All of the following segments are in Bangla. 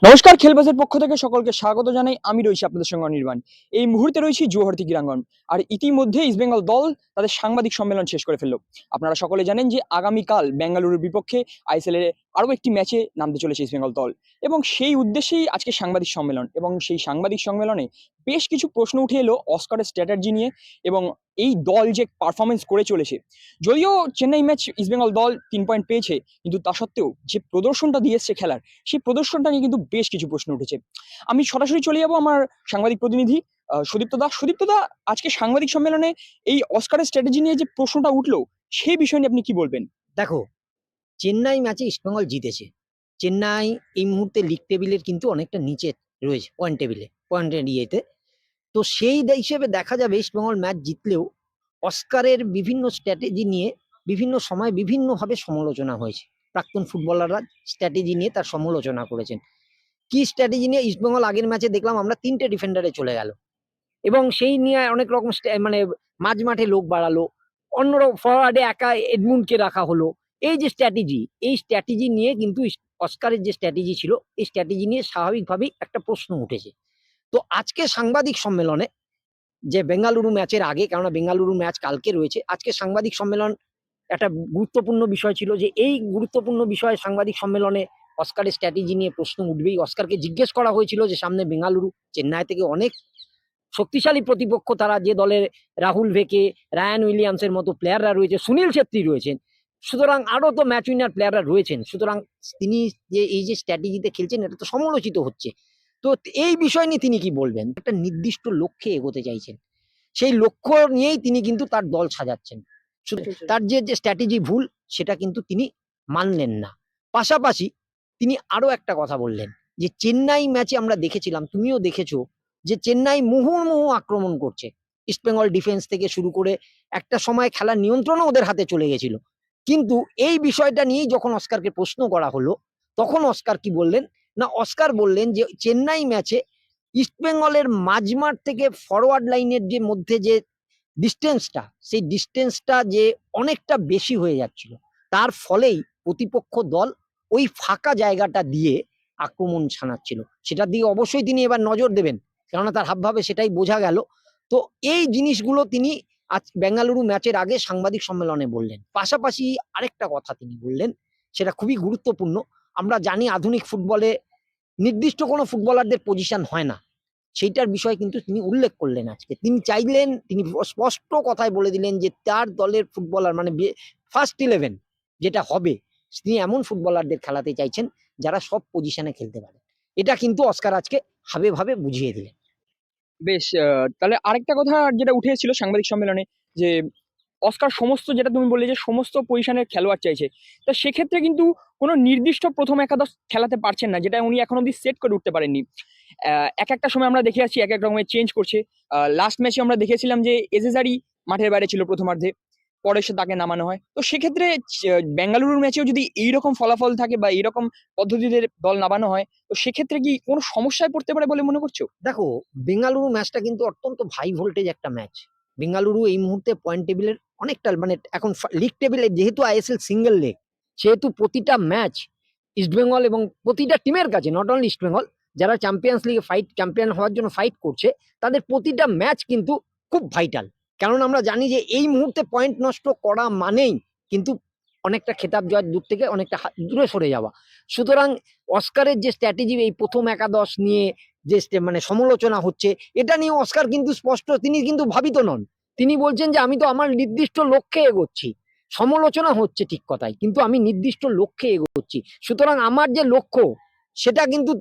নমস্কার, খেলবাজের পক্ষ থেকে সকলকে স্বাগত জানাই। আমি রয়েছি আপনাদের সঙ্গে অনির্বাণ। এই মুহূর্তে রয়েছি জৌহারতী ক্রীড়াঙ্গন। আর ইতিমধ্যে ইস্টবেঙ্গল দল তাদের সাংবাদিক সম্মেলন শেষ করে ফেললো। আপনারা সকলে জানেন যে আগামীকাল বেঙ্গালুরুর বিপক্ষে আইএসএল এর আরও একটি ম্যাচে নামতে চলেছে ইস্টবেঙ্গল দল, এবং সেই উদ্দেশ্যেই আজকে সাংবাদিক সম্মেলন। এবং সেই সাংবাদিক সম্মেলনে বেশ কিছু প্রশ্ন উঠে এলো অস্কারের স্ট্র্যাটেজি নিয়ে, এবং এই দল যে পারফরমেন্স করে চলেছে। যদিও চেন্নাই ম্যাচ ইস্টবেঙ্গল দল 3 পয়েন্ট পেয়েছে, কিন্তু তা সত্ত্বেও যে প্রদর্শনটা দিয়ে এসছে খেলার, সেই প্রদর্শনটা নিয়ে কিন্তু বেশ কিছু প্রশ্ন উঠেছে। আমি সরাসরি চলে যাব আমার সাংবাদিক প্রতিনিধি সুদীপ্ত দা। সুদীপ্ত দা, আজকে সাংবাদিক সম্মেলনে এই অস্কারের স্ট্র্যাটেজি নিয়ে যে প্রশ্নটা উঠলো, সেই বিষয় নিয়ে আপনি কি বলবেন? দেখো, চেন্নাই ম্যাচে ইস্টবেঙ্গল জিতেছে। চেন্নাই এই মুহূর্তে লিগ টেবিলের কিন্তু অনেকটা নিচে রয়েছে, পয়েন্টের ইয়েতে। তো সেই হিসেবে দেখা যাবে ইস্টবেঙ্গল ম্যাচ জিতলেও অস্কারের বিভিন্ন স্ট্র্যাটেজি নিয়ে বিভিন্ন সময় বিভিন্নভাবে সমালোচনা হয়েছে। প্রাক্তন ফুটবলাররা স্ট্র্যাটেজি নিয়ে তার সমালোচনা করেছেন। কি স্ট্র্যাটেজি নিয়ে? ইস্টবেঙ্গল আগের ম্যাচে দেখলাম আমরা 3টে ডিফেন্ডারে চলে গেল, এবং সেই নিয়ে অনেক রকম মানে মাঝ মাঠে লোক বাড়ালো, অন্যরা ফরওয়ার্ডে একা এডমুন্ডকে রাখা হলো। এই যে স্ট্র্যাটেজি, এই স্ট্র্যাটেজি নিয়ে কিন্তু অস্কারের যে স্ট্র্যাটেজি ছিল, এই স্ট্র্যাটেজি নিয়ে স্বাভাবিকভাবেই একটা প্রশ্ন উঠেছে। তো আজকে সাংবাদিক সম্মেলনে, যে বেঙ্গালুরু ম্যাচের আগে, কেননা বেঙ্গালুরু ম্যাচ কালকে রয়েছে, আজকে সাংবাদিক সম্মেলন একটা গুরুত্বপূর্ণ বিষয় ছিল, যে এই গুরুত্বপূর্ণ বিষয়ে সাংবাদিক সম্মেলনে অস্কারের স্ট্র্যাটেজি নিয়ে প্রশ্ন উঠবেই। অস্কারকে জিজ্ঞেস করা হয়েছিল যে সামনে বেঙ্গালুরু, চেন্নাই থেকে অনেক শক্তিশালী প্রতিপক্ষ, তারা যে দলের রাহুল ভেকে, রায়ান উইলিয়ামসের মতো প্লেয়াররা রয়েছে, সুনীল ছেত্রী রয়েছেন, সুতরাং আরো তো ম্যাচ উইনার প্লেয়াররা রয়েছেন, সুতরাং তিনি যে এই যে স্ট্র্যাটেজিতে খেলছেন, এটা তো সমালোচিত হচ্ছে। তো এই বিষয় নিয়ে তিনি কি বলবেন? একটা নির্দিষ্ট লক্ষ্যে এগোতে চাইছেন, সেই লক্ষ্য নিয়েই তিনি কিন্তু তার দল সাজাচ্ছেন। তার যে স্ট্র্যাটেজি ভুল, সেটা কিন্তু তিনি মানলেন না। পাশাপাশি তিনি আরো একটা কথা বললেন, যে চেন্নাই ম্যাচে আমরা দেখেছিলাম, তুমিও দেখেছো, যে চেন্নাই মুহুর্মুহু আক্রমণ করছে। ইস্টবেঙ্গল ডিফেন্স থেকে শুরু করে একটা সময় খেলার নিয়ন্ত্রণও ওদের হাতে চলে গেছিল। কিন্তু এই বিষয়টা নিয়েই যখন অস্কারকে প্রশ্ন করা হলো, তখন অস্কার কি বললেন? না, অস্কার বললেন যে চেন্নাই ম্যাচে ইস্টবেঙ্গলের মাঝমাঠ থেকে ফরওয়ার্ড লাইনের যে মধ্যে যে ডিস্টেন্সটা, সেই ডিস্টেন্সটা যে অনেকটা বেশি হয়ে যাচ্ছিল, তার ফলেই প্রতিপক্ষ দল ওই ফাঁকা জায়গাটা দিয়ে আক্রমণ ছানাচ্ছিল। সেটার দিকে অবশ্যই তিনি এবার নজর দেবেন, কেননা তার হাবভাবে সেটাই বোঝা গেল। তো এই জিনিসগুলো তিনি আজ বেঙ্গালুরু ম্যাচের আগে সাংবাদিক সম্মেলনে বললেন। পাশাপাশি আরেকটা কথা তিনি বললেন, সেটা খুবই গুরুত্বপূর্ণ। আমরা জানি আধুনিক ফুটবলে নির্দিষ্ট কোনো ফুটবলারদের পজিশন হয় না, সেইটার বিষয় কিন্তু তিনি উল্লেখ করলেন আজকে। তিনি চাইলেন, তিনি স্পষ্ট কথায় বলে দিলেন যে তার দলের ফুটবলার, মানে ফার্স্ট 11 যেটা হবে, তিনি এমন ফুটবলারদের খেলাতে চাইছেন যারা সব পজিশনে খেলতে পারে। এটা কিন্তু অস্কার আজকে ভাবে ভাবে বুঝিয়ে দিলেন। বেশ, তাহলে আরেকটা কথা যেটা উঠে এসেছিল সাংবাদিক সম্মেলনে, যে অস্কার সমস্ত, যেটা তুমি বললে যে সমস্ত পজিশনের খেলোয়াড় চাইছে, তা সেক্ষেত্রে কিন্তু কোনো নির্দিষ্ট প্রথম একাদশ খেলাতে পারছেন না, যেটা উনি এখন অব্দি সেট করে উঠতে পারেননি। এক একটা সময় আমরা দেখে আসছি এক এক রকমের চেঞ্জ করছে। লাস্ট ম্যাচে আমরা দেখেছিলাম যে এজেজারি মাঠের বাইরে ছিল প্রথমার্ধে, পরে সে তাকে নামানো হয়। তো সেক্ষেত্রে বেঙ্গালুরুর ম্যাচেও যদি এইরকম ফলাফল থাকে বা এইরকম পদ্ধতিতে দল নামানো হয়, তো সেক্ষেত্রে কি কোনো সমস্যায় পড়তে পারে বলে মনে করছো? দেখো, বেঙ্গালুরু ম্যাচটা কিন্তু অত্যন্ত হাই ভোল্টেজ একটা ম্যাচ। বেঙ্গালুরু এই মুহূর্তে পয়েন্ট টেবিলের অনেকটা, মানে এখন লিগ টেবিলে যেহেতু আইএসএল সিঙ্গেল লেগ, সেহেতু প্রতিটা ম্যাচ ইস্টবেঙ্গল এবং প্রতিটা টিমের কাছে, নট অনলি ইস্টবেঙ্গল, যারা চ্যাম্পিয়ন্স লিগে চ্যাম্পিয়ন হওয়ার জন্য ফাইট করছে, তাদের প্রতিটা ম্যাচ কিন্তু খুব ভাইটাল। কারণ আমরা জানি যে এই মুহূর্তে পয়েন্ট নষ্ট করা মানেই কিন্তু অনেকটা খেতাব জয়ের দূর থেকে অনেকটা দূরে সরে যাওয়া। সুতরাং অস্কারের যে স্ট্র্যাটেজি এই প্রথম একাদশ নিয়ে যে মানে সমালোচনা হচ্ছে, এটা নিয়ে অস্কার কিন্তু স্পষ্ট, তিনি কিন্তু ভাবিত নন। তিনি বলছেন যে আমি তো আমার নির্দিষ্ট লক্ষ্যে এগোচ্ছি। সমালোচনা হচ্ছে ঠিক কথাই, কিন্তু আমি নির্দিষ্ট লক্ষ্যে এগোচ্ছি। সুতরাং আমার যে লক্ষ্য, সেটা কিন্তু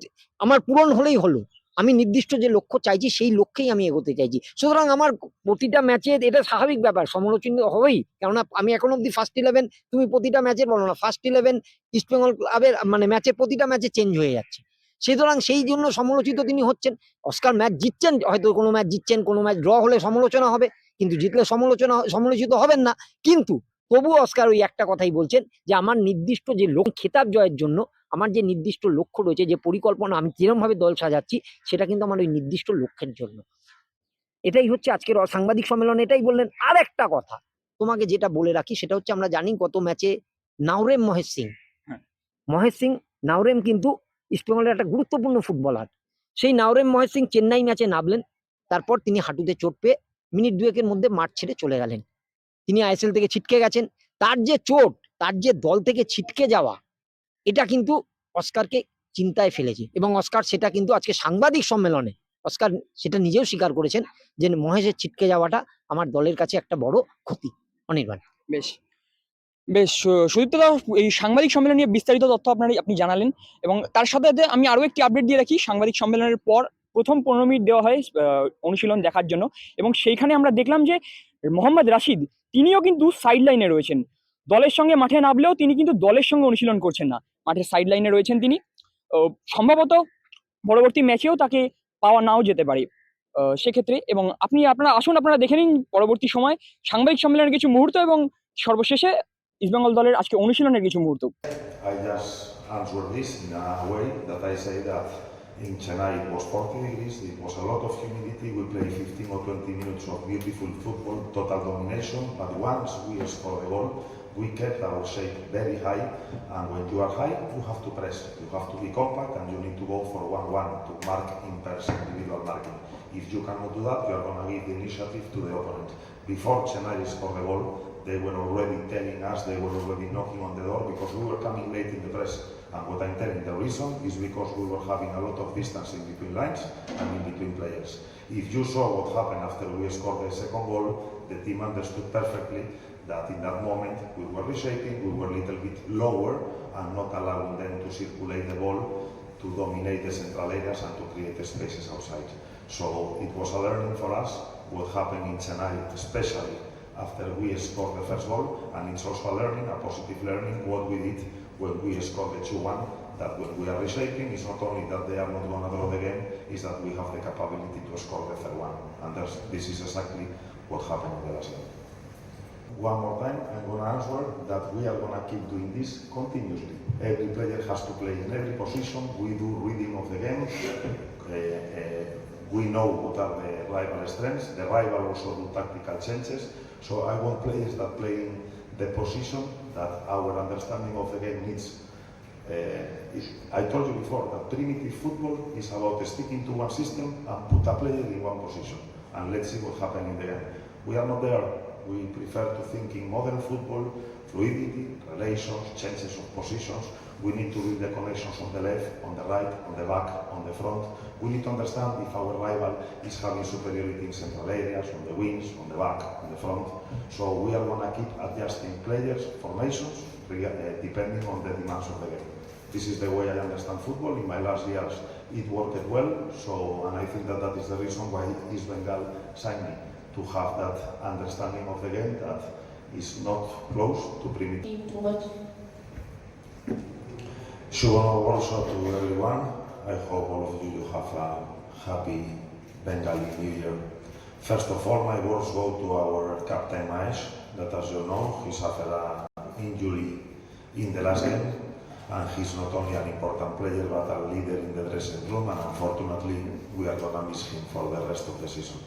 আমার পূরণ হলেই হলো। আমি নির্দিষ্ট যে লক্ষ্য চাইছি, সেই লক্ষ্যেই আমি এগোতে চাইছি। সুতরাং আমার প্রতিটা ম্যাচে, এটা স্বাভাবিক ব্যাপার, সমালোচিত হবেই, কেননা আমি এখন অব্দি ফার্স্ট 11, তুমি প্রতিটা ম্যাচের বলো না, ফার্স্ট 11 ইস্টবেঙ্গল ক্লাবের মানে ম্যাচে প্রতিটা ম্যাচে চেঞ্জ হয়ে যাচ্ছে। সুতরাং সেই জন্য সমালোচিত তিনি হচ্ছেন। অস্কার ম্যাচ জিতছেন, হয়তো কোনো ম্যাচ জিতছেন, কোনো ম্যাচ ড্র হলে সমালোচনা হবে, কিন্তু জিতলে সমালোচিত হবেন না। কিন্তু তবুও অস্কার ওই একটা কথাই বলছেন, যে আমার নির্দিষ্ট যে লক্ষ্য, খেতাব জয়ের জন্য আমার যে নির্দিষ্ট লক্ষ্য রয়েছে, যে পরিকল্পনা আমি যেরকম ভাবে দল সাজাচ্ছি, সেটা কিন্তু আমার ওই নির্দিষ্ট লক্ষ্যের জন্য। এটাই হচ্ছে আজকের সাংবাদিক সম্মেলন, এটাই বললেন। আর একটা কথা তোমাকে যেটা বলে রাখি, সেটা হচ্ছে আমরা জানি গত ম্যাচে নাওরেম মহেশ সিং, হ্যাঁ। মহেশ সিং নাওরেম কিন্তু ইস্টবেঙ্গলের একটা গুরুত্বপূর্ণ ফুটবলার। সেই নওরেম মহেশ সিং চেন্নাই ম্যাচে নামলেন, তারপর তিনি হাঁটুতে চোট পেয়ে মিনিট 2 একের মধ্যে মাঠ ছেড়ে চলে গেলেন। তিনি আইএসএল থেকে ছিটকে গেছেন। তার যে চোট, তার যে দল থেকে ছিটকে যাওয়া, এটা কিন্তু অস্কারকে চিন্তায় ফেলেছে এবং অস্কার সেটা কিন্তু আজকে সাংবাদিক সম্মেলনে অস্কার সেটা নিজেও স্বীকার করেছেন যে মহেশের ছিটকে যাওয়াটা আমার দলের কাছে একটা বড় ক্ষতি। অনির্বাণ। বেশ বেশ সুদীপ্ত দা, এই সাংবাদিক সম্মেলন নিয়ে বিস্তারিত তথ্য আপনি জানালেন, এবং তার সাথে সাথে আমি আরো একটি আপডেট দিয়ে রাখি। সাংবাদিক সম্মেলনের পর প্রথম 15 মিনিট দেওয়া হয় অনুশীলন দেখার জন্য, এবং সেইখানে আমরা দেখলাম যে মোহাম্মদ রাশিদ তিনিও কিন্তু সাইড লাইনে রয়েছেন। দলের সঙ্গে মাঠে নামলেও তিনি কিন্তু দলের সঙ্গে অনুশীলন করছেন না, মাঠের সাইড লাইনে রয়েছেন তিনি। সম্ভবত পরবর্তী ম্যাচেও তাকে পাওয়া নাও যেতে পারে সেক্ষেত্রে। এবং আপনারা আসুন, আপনারা দেখে নিন পরবর্তী সময় সাংবাদিক সম্মেলনের কিছু মুহূর্ত, এবং সর্বশেষে ইস্টবেঙ্গল দলের আজকে অনুশীলনের কিছু মুহূর্ত। I just answer this in a way that I say that in Chennai it was 40 degrees, it was a lot of humidity, we played 15 or 20 minutes of beautiful football, total domination, but once we scored the goal, we kept our shape very high, and when you are high, you have to press, you have to be compact, and you need to go for 1-1 to mark in person individual marking. If you cannot do that, you are going to give the initiative to the opponent. Before Chennai scored the goal, they were already telling us, they were already knocking on the door because we were coming late in the press. And what I'm telling, the reason is because we were having a lot of distance in between lines and in between players. If you saw what happened after we scored the second goal, the team understood perfectly that in that moment we were reshaping, we were a little bit lower and not allowing them to circulate the ball, to dominate the central areas and to create spaces outside. So it was a learning for us what happened in Chennai, especially after we scored the first goal, and it's also a learning, a positive learning, what we did when we scored the 2-1, that when we are reshaping, it's not only that they are not going to draw the game, it's that we have the capability to score the third one, and this is exactly what happened in the last game. One more time, I'm going to answer that we are going to keep doing this continuously. Every player has to play in every position, we do reading of the game, we know what are the rival strengths, the rival also do tactical changes, so I want players that play in the position that our understanding of the game needs. I told you before that primitive football is about sticking to one system and put a player in one position, and let's see what happens in the game. We are not there. We prefer to think in modern football, fluidity, relations, changes of positions. We need to read the connections on the left, on the right, on the back, on the front. We need to understand if our rival is having superiority in central areas, on the wings, on the back, on the front. So we are going to keep adjusting players, formations, depending on the demands of the game. This is the way I understand football. In my last years, it worked well. And I think that is the reason why East Bengal signed me, to have that understanding of the game that is not close to primitive. Too much. Shubham also to everyone. I hope all of you have a happy Bengali New Year. First of all, my words go to our captain Mahesh, that as you know, he suffered an injury in the last game, and he's not only an important player, but a leader in the dressing room, and unfortunately, we are going to miss him for the rest of the season.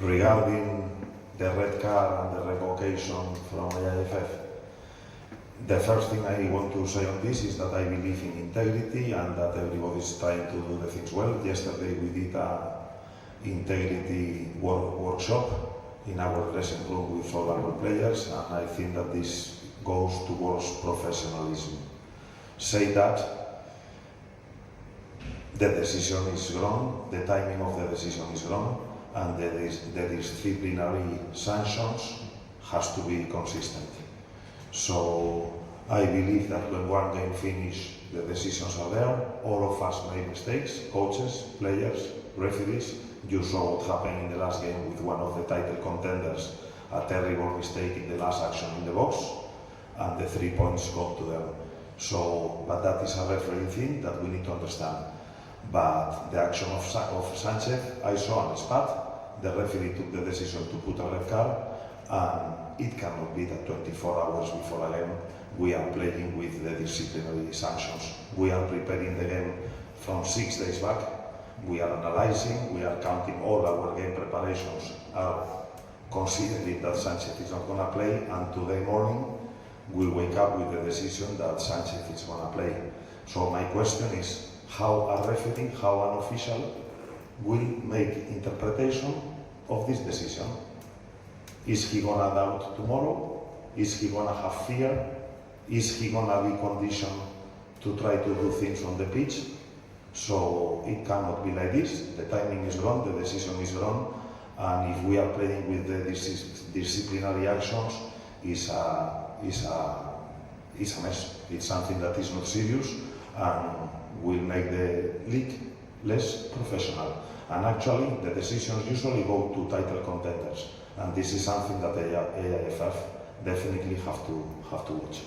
Regarding the red card and the revocation from the IFF, the first thing I want to say on this is that I believe in integrity and that everybody is trying to do the things well. Yesterday we did an integrity workshop in our dressing room with all our players, and I think that this goes towards professionalism. Say that the decision is wrong, the timing of the decision is wrong, and the disciplinary sanctions has to be consistent. So I believe that when one game finishes, the decisions are there. All of us made mistakes, coaches, players, referees. You saw what happened in the last game with one of the title contenders, a terrible mistake in the last action in the box, and the 3 points go to them. But that is a referee thing that we need to understand. But the action of Sanchez, I saw on the spot, the referee took the decision to put a red card, and it cannot be that 24 hours before a game we are playing with the disciplinary sanctions. We are preparing the game from 6 days back. We are analyzing, we are counting all our game preparations, are considering that Sanchez is not going to play, and today morning we'll wake up with the decision that Sanchez is going to play. So my question is how a referee, how an official will make interpretation of this decision. Is he gonna doubt tomorrow? Is he gonna have fear? Is he gonna be conditioned to try to do things on the pitch? So it cannot be like this. The timing is wrong, the decision is wrong, and if we are playing with the disciplinary actions, is a mess. It's something that is not serious and will make the league less professional. And actually, the decisions usually go to title contenders, and this is something that the AIFF definitely have to watch.